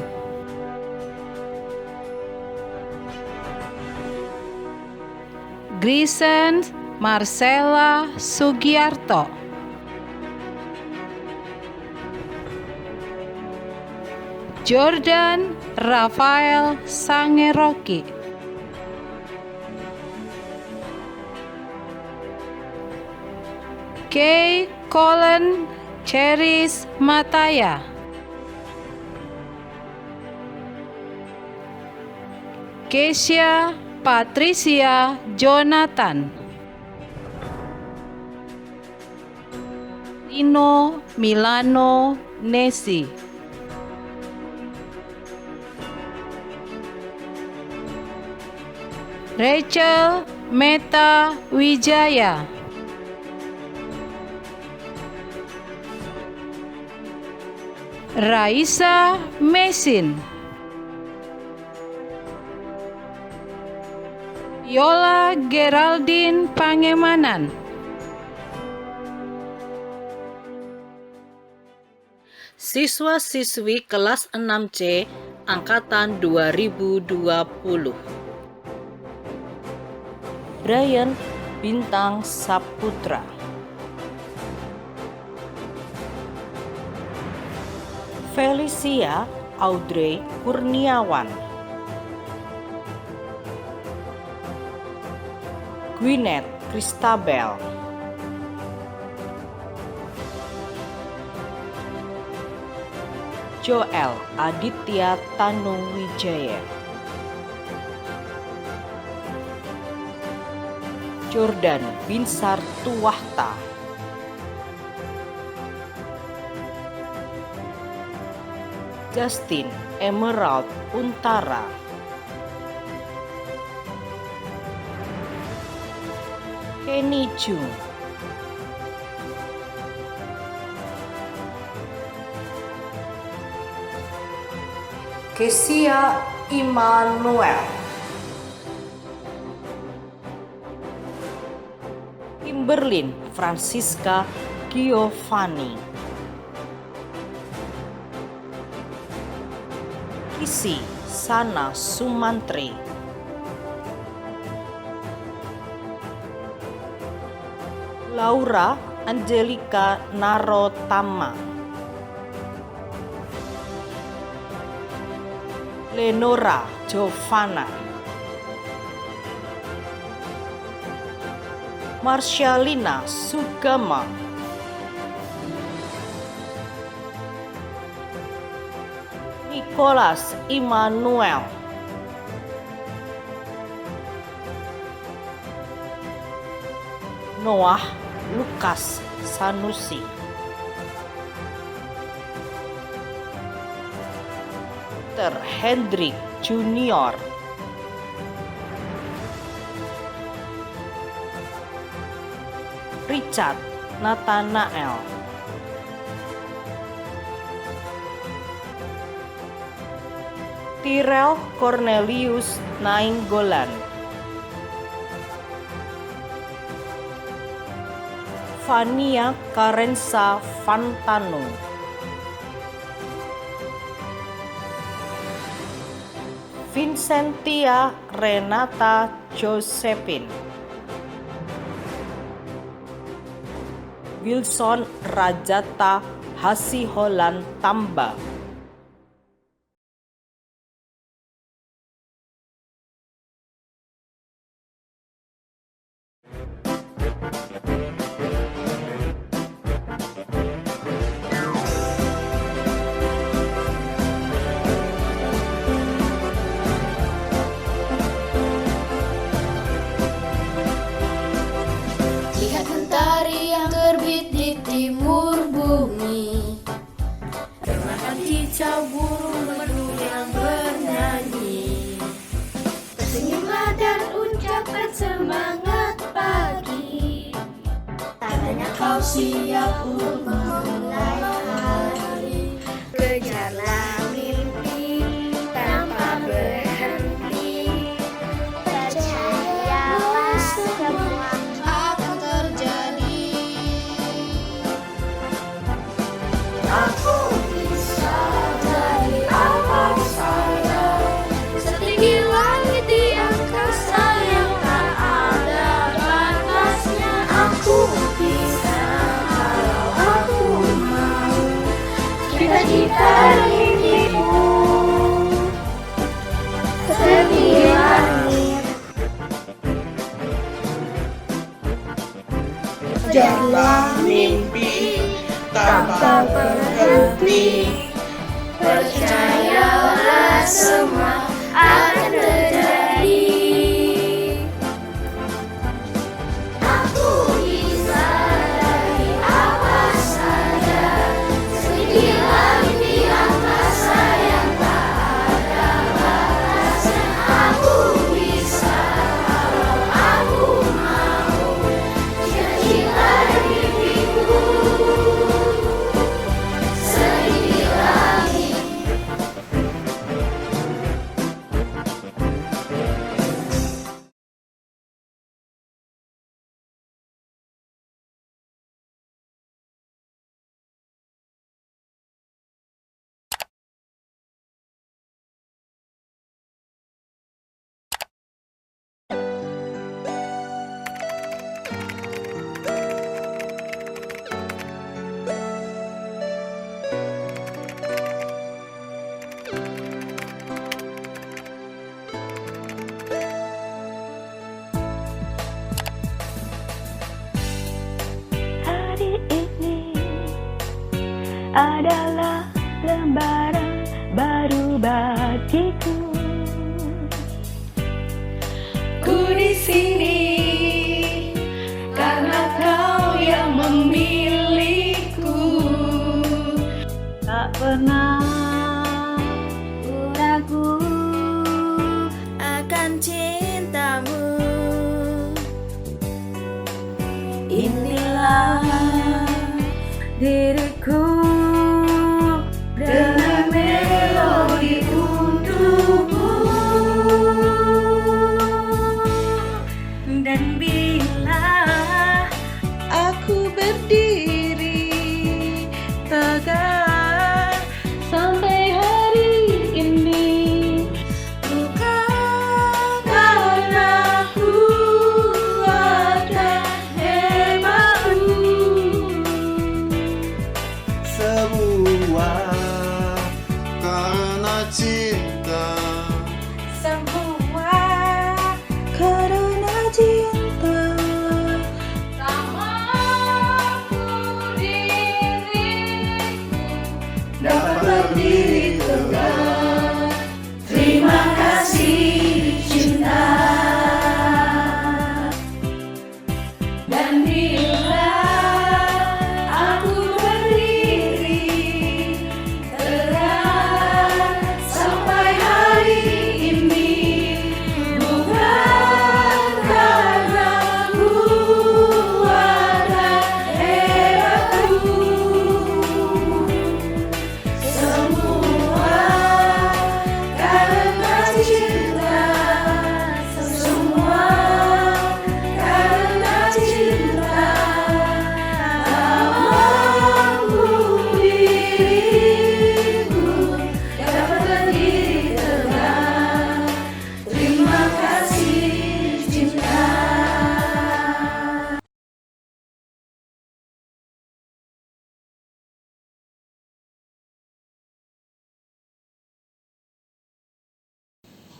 Grisen Marcella Sugiarto. Jordan Rafael Sangeroki. Kay Colin Cheris Mataya. Kesia Patricia Jonathan. Tino Milano Nesi. Rachel Meta Wijaya. Raisa Mesin. Yola Geraldine Pangemanan. Siswa-siswi kelas 6C angkatan 2020. Brian Bintang Saputra. Felicia Audrey Kurniawan. Gwyneth Christabel. Joel Aditya Tanuwijaya. Jordan Binsar Tuwahta. Justin Emerald Untara. Kenny Jung, Kesia Immanuel, Kimberlyn Francisca Giovanni, Kisi Sana Sumantri, Laura Angelica Narotama, Lenora Giovanna, Marsyalina Sugama, Nicholas Immanuel, Noah Lukas Sanusi, Peter Hendrik Junior, Richard Nathanael, Tyrell Cornelius Nainggolan, Fania Karensa Fantano, Vincentia Renata Josephine, Wilson Rajata Hasiholan Tamba, Lihat mentari yang terbit di timur bumi, termakan kicau burung merdu yang bernyanyi. Tersenyumlah dan ucapkan semangat pagi, tandanya kau siap untuk memulai hari. Kejarlah mimpi tanpa berhenti, percayalah semua akan terjadi. Aku bisa jadi apa saja, setinggi langit di angkasa yang tak ada batasnya. Aku bisa kalau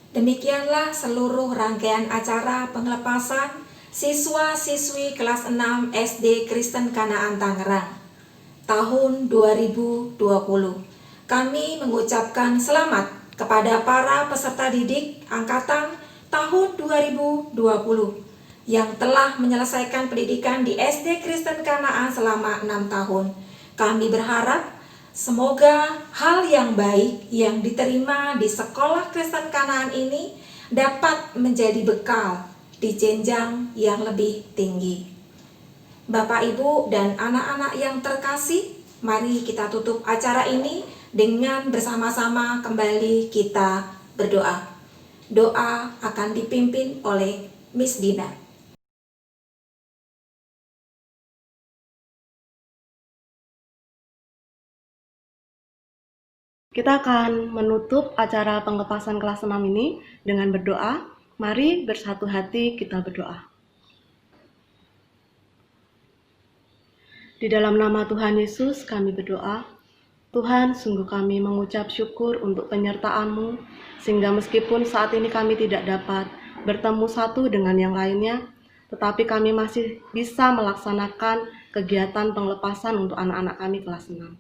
Demikianlah seluruh rangkaian acara pengelepasan siswa-siswi kelas 6 SD Kristen Kanaan Tangerang tahun 2020. Kami mengucapkan selamat kepada para peserta didik angkatan tahun 2020 yang telah menyelesaikan pendidikan di SD Kristen Kanaan selama 6 tahun. Kami berharap semoga hal yang baik yang diterima di sekolah Kristen Kanaan ini dapat menjadi bekal di jenjang yang lebih tinggi. Bapak, Ibu, dan anak-anak yang terkasih, mari kita tutup acara ini dengan bersama-sama kembali kita berdoa. Doa akan dipimpin oleh Miss Dina. Kita akan menutup acara pengelepasan kelas 6 ini dengan berdoa. Mari bersatu hati kita berdoa. Di dalam nama Tuhan Yesus kami berdoa. Tuhan, sungguh kami mengucap syukur untuk penyertaan-Mu, sehingga meskipun saat ini kami tidak dapat bertemu satu dengan yang lainnya, tetapi kami masih bisa melaksanakan kegiatan pengelepasan untuk anak-anak kami kelas 6.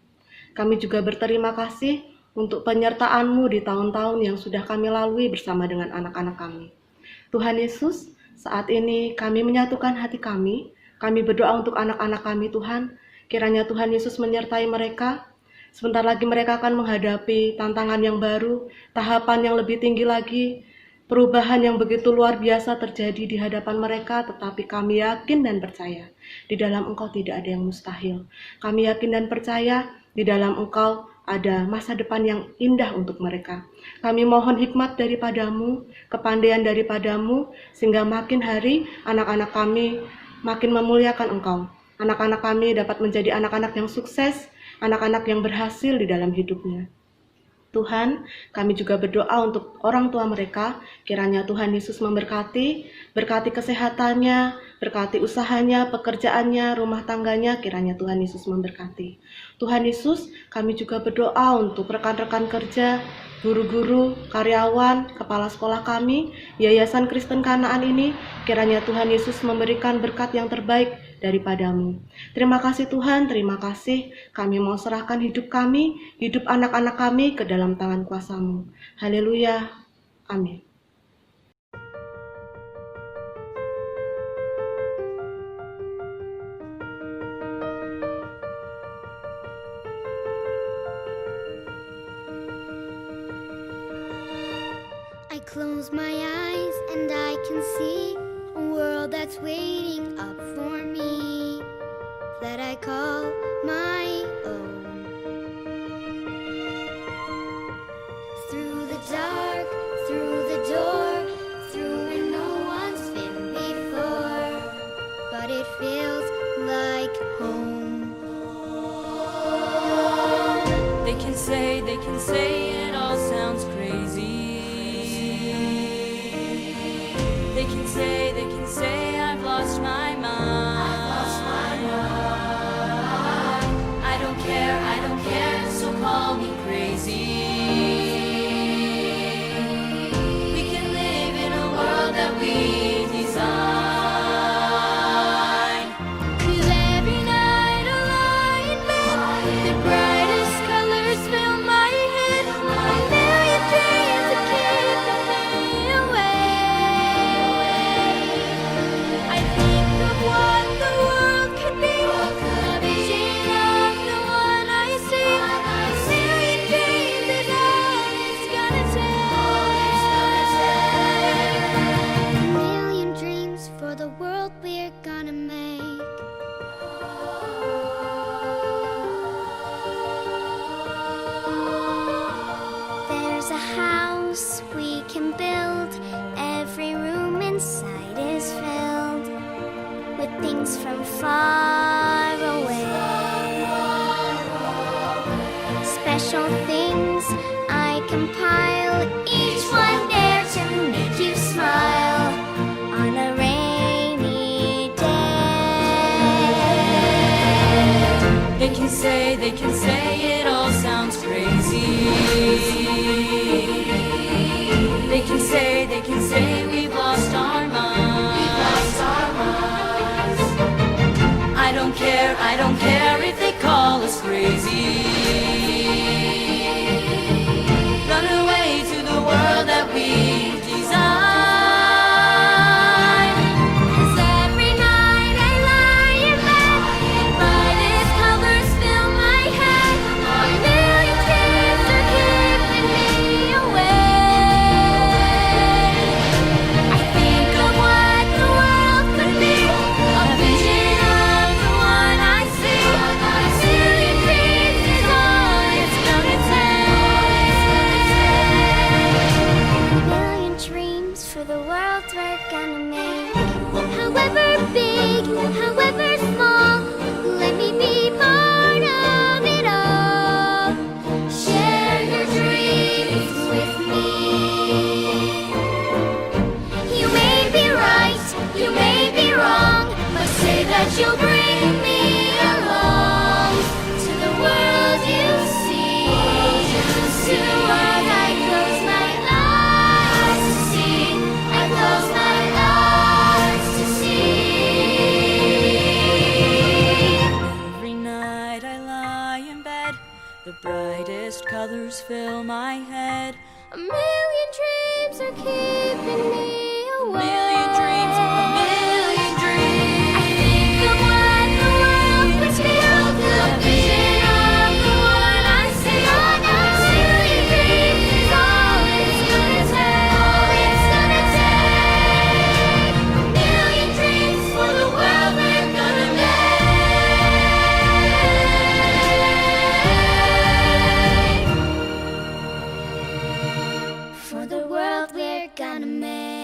Kami juga berterima kasih untuk penyertaan-Mu di tahun-tahun yang sudah kami lalui bersama dengan anak-anak kami. Tuhan Yesus, saat ini kami menyatukan hati kami berdoa untuk anak-anak kami Tuhan, kiranya Tuhan Yesus menyertai mereka. Sebentar lagi mereka akan menghadapi tantangan yang baru, tahapan yang lebih tinggi lagi, perubahan yang begitu luar biasa terjadi di hadapan mereka, tetapi kami yakin dan percaya, di dalam Engkau tidak ada yang mustahil. Kami yakin dan percaya, di dalam Engkau ada masa depan yang indah untuk mereka. Kami mohon hikmat daripadamu, kepandaian daripadamu, sehingga makin hari anak-anak kami makin memuliakan Engkau. Anak-anak kami dapat menjadi anak-anak yang sukses, anak-anak yang berhasil di dalam hidupnya. Tuhan, kami juga berdoa untuk orang tua mereka, kiranya Tuhan Yesus memberkati, berkati kesehatannya, berkati usahanya, pekerjaannya, rumah tangganya, kiranya Tuhan Yesus memberkati. Tuhan Yesus, kami juga berdoa untuk rekan-rekan kerja, guru-guru, karyawan, kepala sekolah kami, Yayasan Kristen Kanaan ini, kiranya Tuhan Yesus memberikan berkat yang terbaik daripadamu. Terima kasih Tuhan, terima kasih. Kami mau serahkan hidup kami, hidup anak-anak kami ke dalam tangan kuasa-Mu. Haleluya. Amin. I close my eyes and I can see a world that's waiting up for me, that I call my own. Through the dark, through the door, through where no one's been before, but it feels like home. They can say it all sounds crazy. They can say I've lost my mind. I don't care, so call me crazy. We can live in a world that we design. 'Cause every night I lie in bed, the brightest colors fill my head. A million dreams that keep me awake. I think of what the world could be, a vision of the one I see. A million dreams is all it's gonna take. A million dreams for the world we're gonna make. There's a house we can build. Every room inside is filled with things from far away. Special things I compile, each one there to make you smile on a rainy day. They can say it all sounds crazy. They can say we're gonna make. However big, however small, let me be part of it all. Share your dreams with me. You may be right, you may be wrong, but say that you'll bring me along to the world you see, to the world I close my eyes to see. I close my eyes to see. Every night I lie in bed, the brightest colors fill my head. A million dreams are keeping me awake. A million dreams, a million dreams. I think of what the world would feel, the vision of the one I see. A million dreams is all it's gonna take. All it's gonna take. A million dreams for the world we're gonna make. For the world we're gonna make.